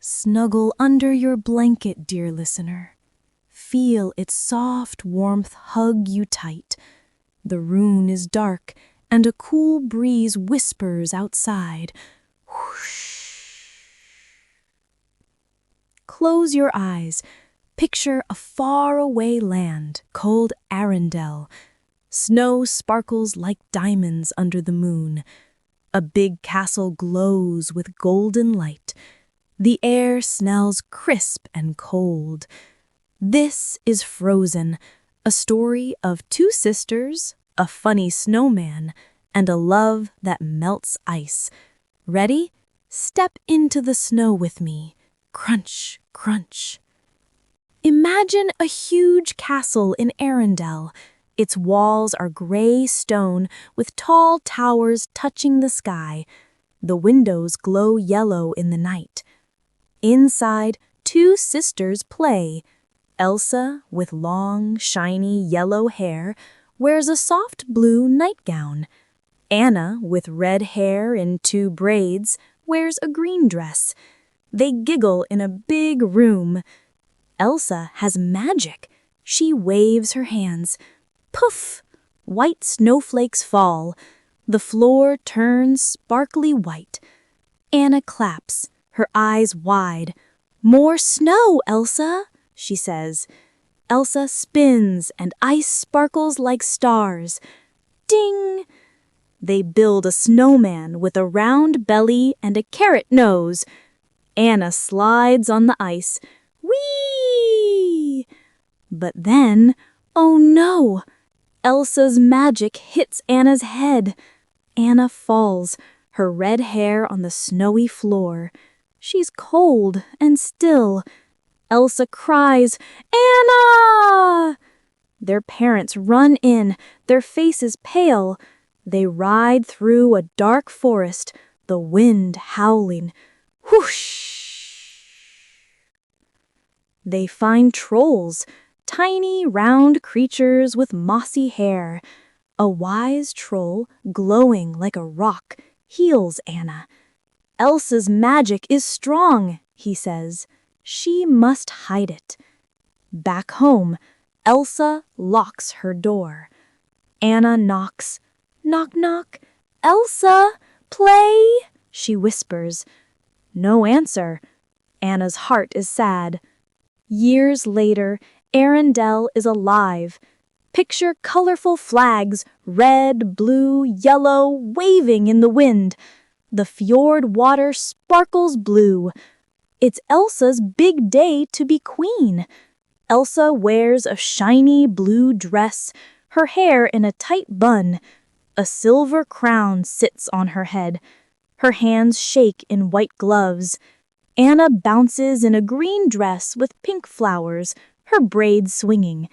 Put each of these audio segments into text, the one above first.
Snuggle under your blanket, dear listener. Feel its soft warmth hug you tight. The room is dark, and a cool breeze whispers outside. Whoosh. Close your eyes. Picture a faraway land called Arendelle. Snow sparkles like diamonds under the moon. A big castle glows with golden light. The air smells crisp and cold. This is Frozen, a story of two sisters, a funny snowman, and a love that melts ice. Ready? Step into the snow with me. Crunch, crunch. Imagine a huge castle in Arendelle. Its walls are gray stone with tall towers touching the sky. The windows glow yellow in the night. Inside, two sisters play. Elsa, with long, shiny yellow hair, wears a soft blue nightgown. Anna, with red hair in two braids, wears a green dress. They giggle in a big room. Elsa has magic. She waves her hands. Poof! White snowflakes fall. The floor turns sparkly white. Anna claps, her eyes wide. "More snow, Elsa," she says. Elsa spins and ice sparkles like stars. Ding! They build a snowman with a round belly and a carrot nose. Anna slides on the ice. Whee! But then, oh no! Elsa's magic hits Anna's head. Anna falls, her red hair on the snowy floor. She's cold and still. Elsa cries, "Anna!" Their parents run in, their faces pale. They ride through a dark forest, the wind howling. Whoosh! They find trolls, tiny round creatures with mossy hair. A wise troll, glowing like a rock, heals Anna. Elsa's magic is strong, he says. She must hide it. Back home, Elsa locks her door. Anna knocks. Knock, knock. "Elsa, play," she whispers. No answer. Anna's heart is sad. Years later, Arendelle is alive. Picture colorful flags, red, blue, yellow, waving in the wind. The fjord water sparkles blue. It's Elsa's big day to be queen. Elsa wears a shiny blue dress, her hair in a tight bun. A silver crown sits on her head. Her hands shake in white gloves. Anna bounces in a green dress with pink flowers, her braids swinging.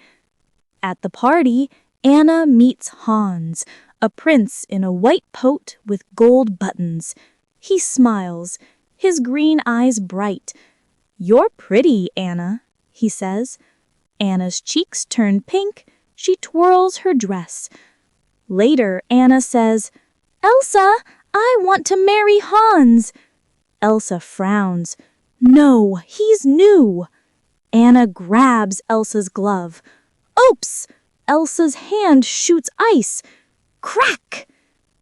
At the party, Anna meets Hans, a prince in a white coat with gold buttons. He smiles, his green eyes bright. "You're pretty, Anna," he says. Anna's cheeks turn pink. She twirls her dress. Later, Anna says, "Elsa, I want to marry Hans." Elsa frowns. "No, he's new." Anna grabs Elsa's glove. Oops! Elsa's hand shoots ice. Crack!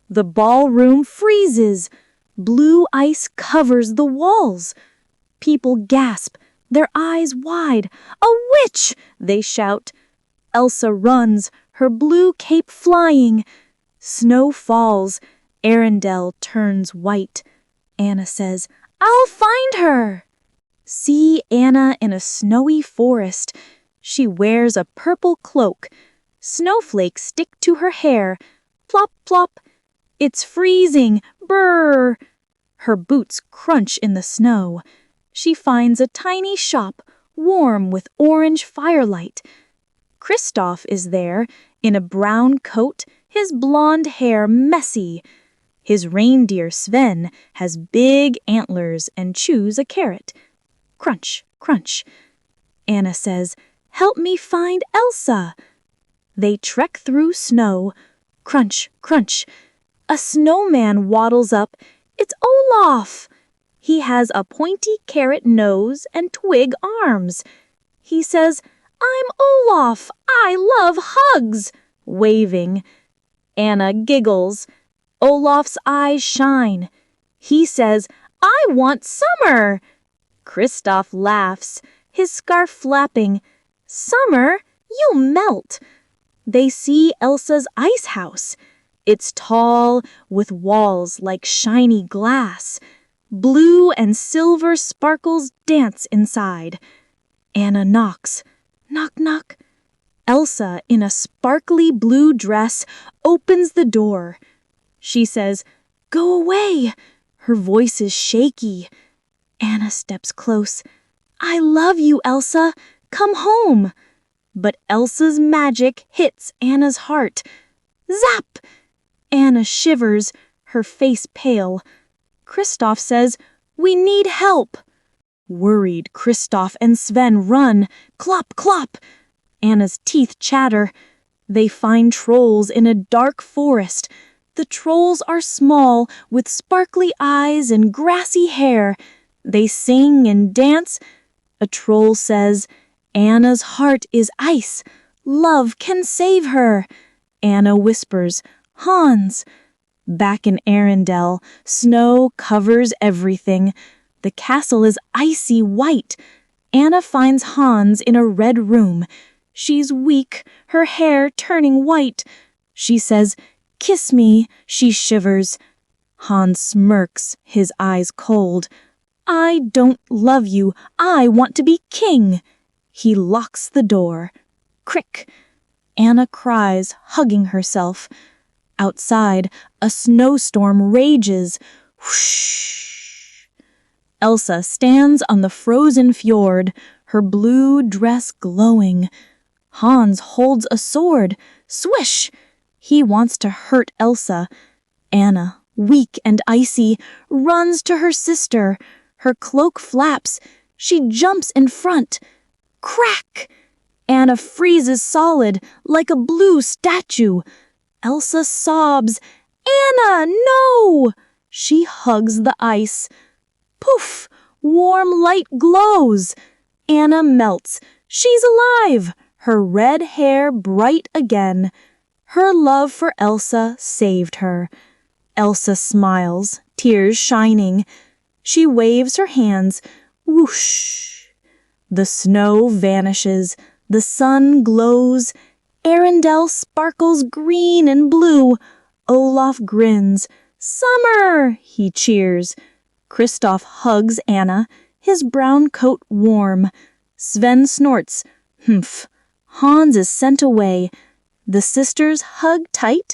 The ballroom freezes. Blue ice covers the walls. People gasp, their eyes wide. "A witch!" they shout. Elsa runs, her blue cape flying. Snow falls. Arendelle turns white. Anna says, "I'll find her." See Anna in a snowy forest. She wears a purple cloak. Snowflakes stick to her hair. Plop, plop. It's freezing. Brrr. Her boots crunch in the snow. She finds a tiny shop, warm with orange firelight. Kristoff is there, in a brown coat, his blonde hair messy. His reindeer Sven has big antlers and chews a carrot. Crunch, crunch. Anna says, "Help me find Elsa." They trek through snow. Crunch, crunch. A snowman waddles up. It's Olaf. He has a pointy carrot nose and twig arms. He says, "I'm Olaf. I love hugs," waving. Anna giggles. Olaf's eyes shine. He says, "I want summer." Kristoff laughs, his scarf flapping. "Summer? You'll melt." They see Elsa's ice house. It's tall, with walls like shiny glass. Blue and silver sparkles dance inside. Anna knocks. Knock, knock. Elsa, in a sparkly blue dress, opens the door. She says, "Go away." Her voice is shaky. Anna steps close. "I love you, Elsa. Come home." But Elsa's magic hits Anna's heart. Zap! Anna shivers, her face pale. Kristoff says, "We need help." Worried, Kristoff and Sven run. Clop, clop! Anna's teeth chatter. They find trolls in a dark forest. The trolls are small, with sparkly eyes and grassy hair. They sing and dance. A troll says, "Anna's heart is ice. Love can save her." Anna whispers, "Hans." Back in Arendelle, snow covers everything. The castle is icy white. Anna finds Hans in a red room. She's weak, her hair turning white. She says, "Kiss me." She shivers. Hans smirks, his eyes cold. "I don't love you. I want to be king." He locks the door. Crick! Anna cries, hugging herself. Outside, a snowstorm rages. Whoosh! Elsa stands on the frozen fjord, her blue dress glowing. Hans holds a sword. Swish! He wants to hurt Elsa. Anna, weak and icy, runs to her sister. Her cloak flaps. She jumps in front. Crack! Anna freezes solid, like a blue statue. Elsa sobs, "Anna, no!" She hugs the ice. Poof! Warm light glows. Anna melts. She's alive, her red hair bright again. Her love for Elsa saved her. Elsa smiles, tears shining. She waves her hands. Whoosh! The snow vanishes. The sun glows. Arendelle sparkles green and blue. Olaf grins. "Summer!" he cheers. Kristoff hugs Anna, his brown coat warm. Sven snorts. Humph. Hans is sent away. The sisters hug tight.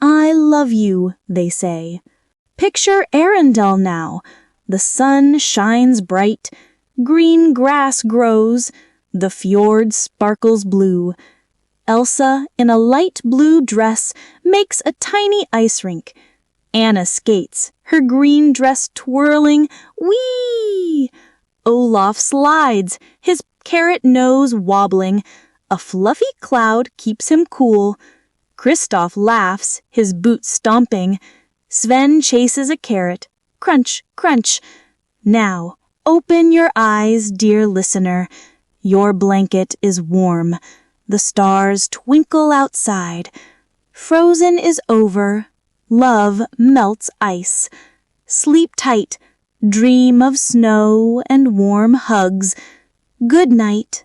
"I love you," they say. Picture Arendelle now. The sun shines bright. Green grass grows. The fjord sparkles blue. Elsa, in a light blue dress, makes a tiny ice rink. Anna skates, her green dress twirling. Whee! Olaf slides, his carrot nose wobbling. A fluffy cloud keeps him cool. Kristoff laughs, his boots stomping. Sven chases a carrot. Crunch, crunch. Now, open your eyes, dear listener. Your blanket is warm. The stars twinkle outside. Frozen is over. Love melts ice. Sleep tight. Dream of snow and warm hugs. Good night.